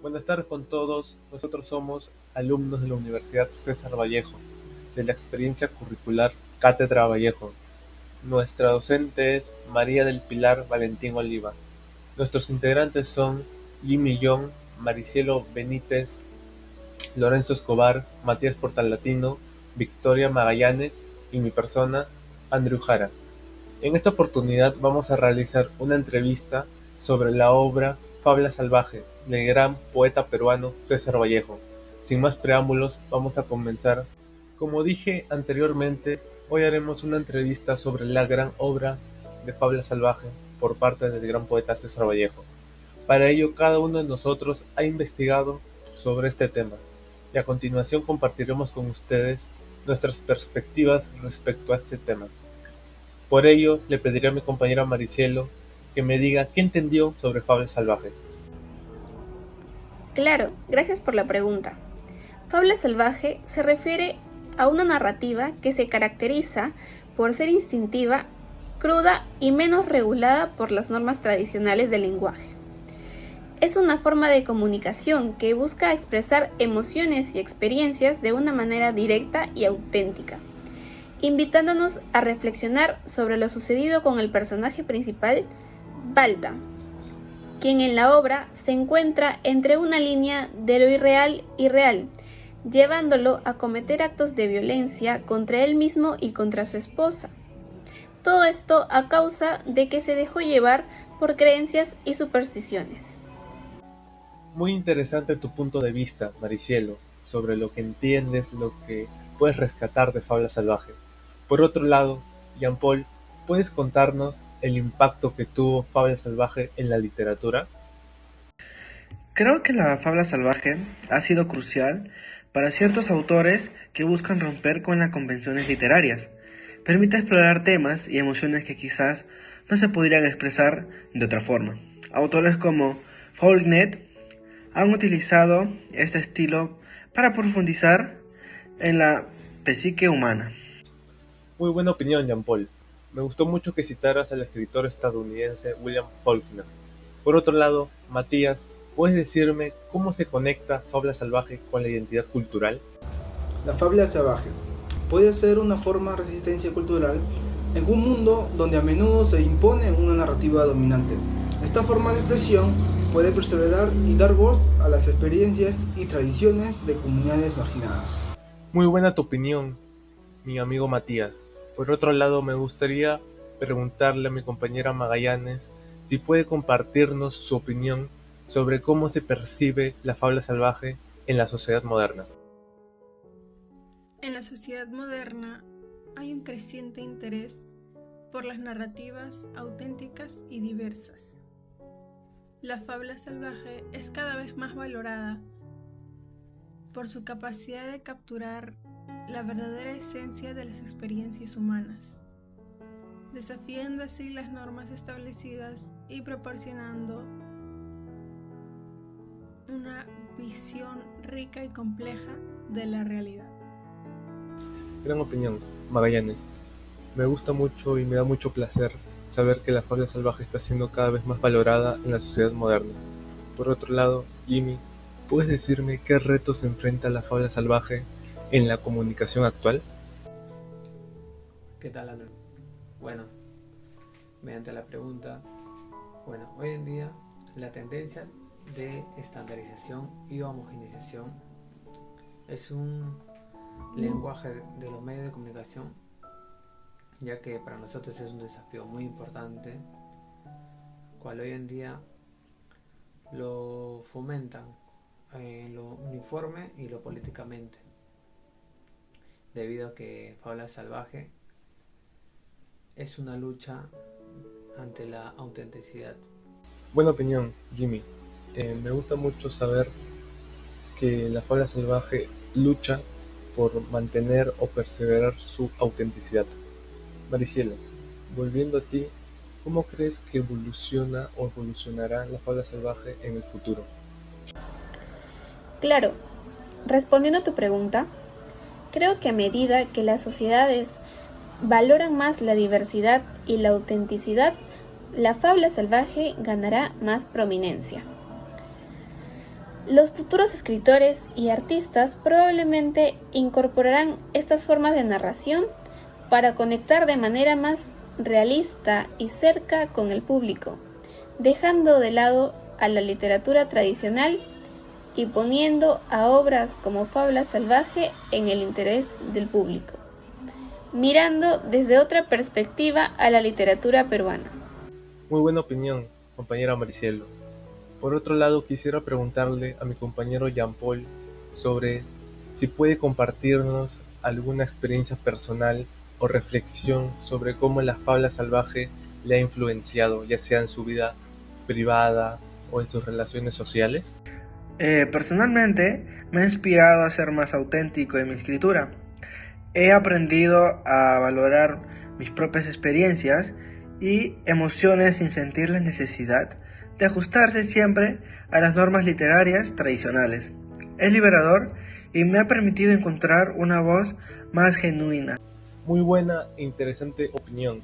Buenas tardes con todos. Nosotros somos alumnos de la Universidad César Vallejo, de la experiencia curricular Cátedra Vallejo. Nuestra docente es María del Pilar Valentín Oliva. Nuestros integrantes son Jimmy Young, Maricielo Benítez, Lorenzo Escobar, Matías Portalatino, Victoria Magallanes y mi persona, Andrew Jara. En esta oportunidad vamos a realizar una entrevista sobre la obra Fábula Salvaje del gran poeta peruano César Vallejo. Sin más preámbulos, vamos a comenzar. Como dije anteriormente, hoy haremos una entrevista sobre la gran obra de Fábula Salvaje por parte del gran poeta César Vallejo. Para ello, cada uno de nosotros ha investigado sobre este tema y a continuación compartiremos con ustedes nuestras perspectivas respecto a este tema. Por ello, le pediré a mi compañera Maricielo que me diga qué entendió sobre Fábula Salvaje. Claro, gracias por la pregunta. Fábula salvaje se refiere a una narrativa que se caracteriza por ser instintiva, cruda y menos regulada por las normas tradicionales del lenguaje. Es una forma de comunicación que busca expresar emociones y experiencias de una manera directa y auténtica, invitándonos a reflexionar sobre lo sucedido con el personaje principal, Balta, quien en la obra se encuentra entre una línea de lo irreal y real, llevándolo a cometer actos de violencia contra él mismo y contra su esposa. Todo esto a causa de que se dejó llevar por creencias y supersticiones. Muy interesante tu punto de vista, Maricielo, sobre lo que entiendes, lo que puedes rescatar de Fábula Salvaje. Por otro lado, Jean-Paul, ¿puedes contarnos el impacto que tuvo Fábula Salvaje en la literatura? Creo que la fábula salvaje ha sido crucial para ciertos autores que buscan romper con las convenciones literarias. Permite explorar temas y emociones que quizás no se podrían expresar de otra forma. Autores como Faulkner han utilizado este estilo para profundizar en la psique humana. Muy buena opinión, Jean-Paul. Me gustó mucho que citaras al escritor estadounidense William Faulkner. Por otro lado, Matías, ¿puedes decirme cómo se conecta Fábula Salvaje con la identidad cultural? La fábula salvaje puede ser una forma de resistencia cultural en un mundo donde a menudo se impone una narrativa dominante. Esta forma de expresión puede perseverar y dar voz a las experiencias y tradiciones de comunidades marginadas. Muy buena tu opinión, mi amigo Matías. Por otro lado, me gustaría preguntarle a mi compañera Magallanes si puede compartirnos su opinión sobre cómo se percibe la fábula salvaje en la sociedad moderna. En la sociedad moderna hay un creciente interés por las narrativas auténticas y diversas. La fábula salvaje es cada vez más valorada por su capacidad de capturar la verdadera esencia de las experiencias humanas, desafiando así las normas establecidas y proporcionando una visión rica y compleja de la realidad. Gran opinión, Magallanes. Me gusta mucho y me da mucho placer saber que la fábula salvaje está siendo cada vez más valorada en la sociedad moderna. Por otro lado, Jimmy, ¿puedes decirme qué retos enfrenta la fábula salvaje en la comunicación actual? ¿Qué tal, Andrew? Bueno, mediante la pregunta, hoy en día la tendencia de estandarización y homogeneización es un lenguaje de los medios de comunicación, ya que para nosotros es un desafío muy importante, cual hoy en día lo fomentan en lo uniforme y lo políticamente, debido a que Fábula Salvaje es una lucha ante la autenticidad. Buena opinión, Jimmy. Me gusta mucho saber que la fábula salvaje lucha por mantener o perseverar su autenticidad. Maricielo, volviendo a ti, ¿cómo crees que evoluciona o evolucionará la fábula salvaje en el futuro? Claro, respondiendo a tu pregunta, creo que a medida que las sociedades valoran más la diversidad y la autenticidad, la fábula salvaje ganará más prominencia. Los futuros escritores y artistas probablemente incorporarán estas formas de narración para conectar de manera más realista y cerca con el público, dejando de lado a la literatura tradicional y poniendo a obras como Fábula Salvaje en el interés del público, mirando desde otra perspectiva a la literatura peruana. Muy buena opinión, compañera Maricielo. Por otro lado, quisiera preguntarle a mi compañero Jean Paul sobre si puede compartirnos alguna experiencia personal o reflexión sobre cómo la fábula salvaje le ha influenciado, ya sea en su vida privada o en sus relaciones sociales. Personalmente, me ha inspirado a ser más auténtico en mi escritura. He aprendido a valorar mis propias experiencias y emociones sin sentir la necesidad de ajustarse siempre a las normas literarias tradicionales. Es liberador y me ha permitido encontrar una voz más genuina. Muy buena e interesante opinión,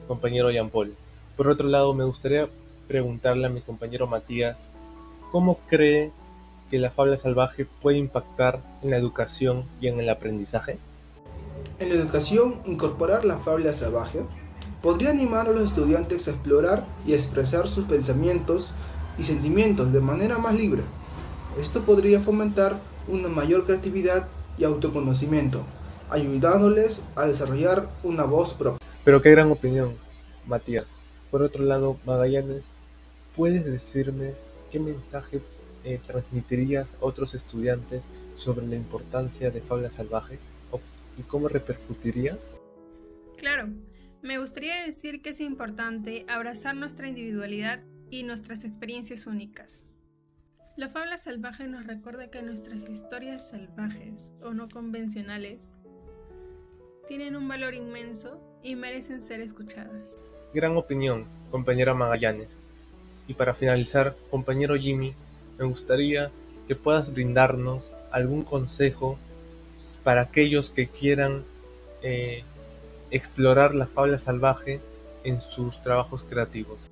compañero Jean Paul. Por otro lado, me gustaría preguntarle a mi compañero Matías, ¿cómo cree que la fábula salvaje puede impactar en la educación y en el aprendizaje? En la educación, incorporar la fábula salvaje podría animar a los estudiantes a explorar y expresar sus pensamientos y sentimientos de manera más libre. Esto podría fomentar una mayor creatividad y autoconocimiento, ayudándoles a desarrollar una voz propia. Pero qué gran opinión, Matías. Por otro lado, Magallanes, ¿puedes decirme qué mensaje transmitirías a otros estudiantes sobre la importancia de fábula salvaje y cómo repercutiría? Claro, me gustaría decir que es importante abrazar nuestra individualidad y nuestras experiencias únicas. La fábula salvaje nos recuerda que nuestras historias salvajes o no convencionales tienen un valor inmenso y merecen ser escuchadas. Gran opinión, compañera Magallanes. Y para finalizar, compañero Jimmy, me gustaría que puedas brindarnos algún consejo para aquellos que quieran explorar la fábula salvaje en sus trabajos creativos.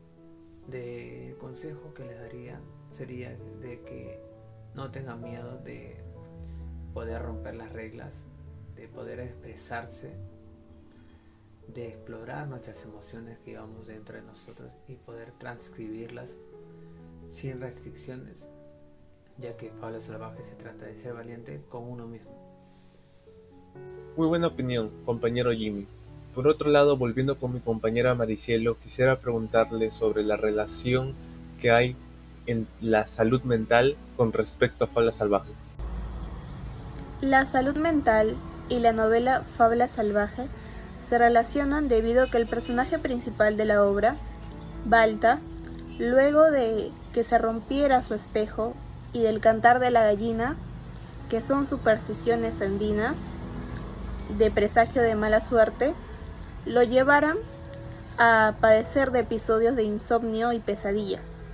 El consejo que les daría sería de que no tengan miedo de poder romper las reglas, de poder expresarse, de explorar nuestras emociones que llevamos dentro de nosotros y poder transcribirlas sin restricciones, ya que fábula salvaje se trata de ser valiente con uno mismo. Muy buena opinión, compañero Jimmy. Por otro lado, volviendo con mi compañera Maricielo, quisiera preguntarle sobre la relación que hay en la salud mental con respecto a fábula salvaje. La salud mental y la novela Fábula Salvaje se relacionan debido a que el personaje principal de la obra, Balta, luego de que se rompiera su espejo y del cantar de la gallina, que son supersticiones andinas, de presagio de mala suerte, lo llevaran a padecer de episodios de insomnio y pesadillas,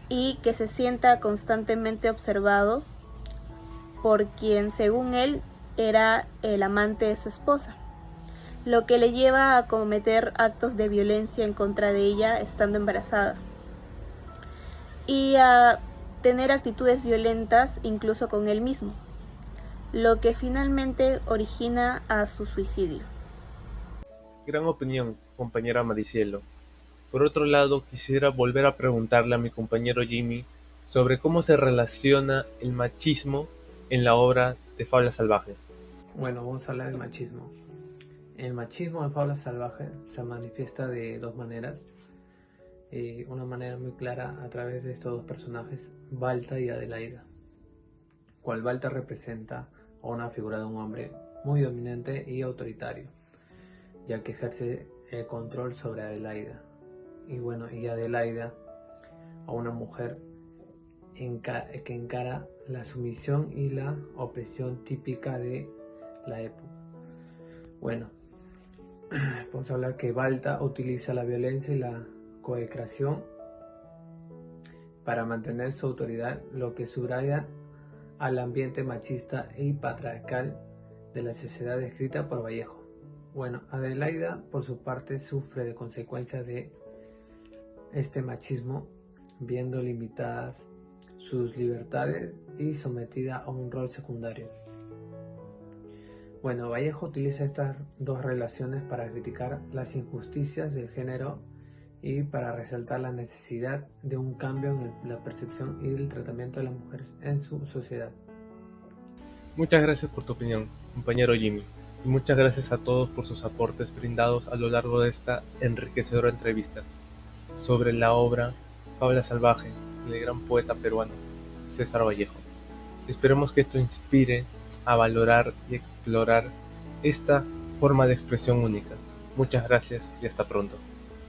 y que se sienta constantemente observado por quien, según él, era el amante de su esposa, lo que le lleva a cometer actos de violencia en contra de ella estando embarazada, y a tener actitudes violentas incluso con él mismo, lo que finalmente origina a su suicidio. Gran opinión, compañera Maricielo. Por otro lado, quisiera volver a preguntarle a mi compañero Jimmy sobre cómo se relaciona el machismo en la obra de Fábula Salvaje. Bueno, vamos a hablar del machismo. El machismo en Fábula Salvaje se manifiesta de dos maneras. Una manera muy clara a través de estos dos personajes, Balta y Adelaida. Cual Balta representa a una figura de un hombre muy dominante y autoritario, ya que ejerce el control sobre Adelaida. Y Adelaida a una mujer que encara la sumisión y la opresión típica de la época. Bueno, podemos hablar que Balta utiliza la violencia y la coerción para mantener su autoridad, lo que subraya al ambiente machista y patriarcal de la sociedad descrita por Vallejo. Bueno, Adelaida, por su parte, sufre de consecuencias de este machismo, viendo limitadas sus libertades y sometida a un rol secundario. Bueno, Vallejo utiliza estas dos relaciones para criticar las injusticias del género y para resaltar la necesidad de un cambio en la percepción y el tratamiento de las mujeres en su sociedad. Muchas gracias por tu opinión, compañero Jimmy, y muchas gracias a todos por sus aportes brindados a lo largo de esta enriquecedora entrevista sobre la obra Fábula Salvaje del gran poeta peruano César Vallejo. Esperemos que esto inspire a valorar y explorar esta forma de expresión única. Muchas gracias y hasta pronto.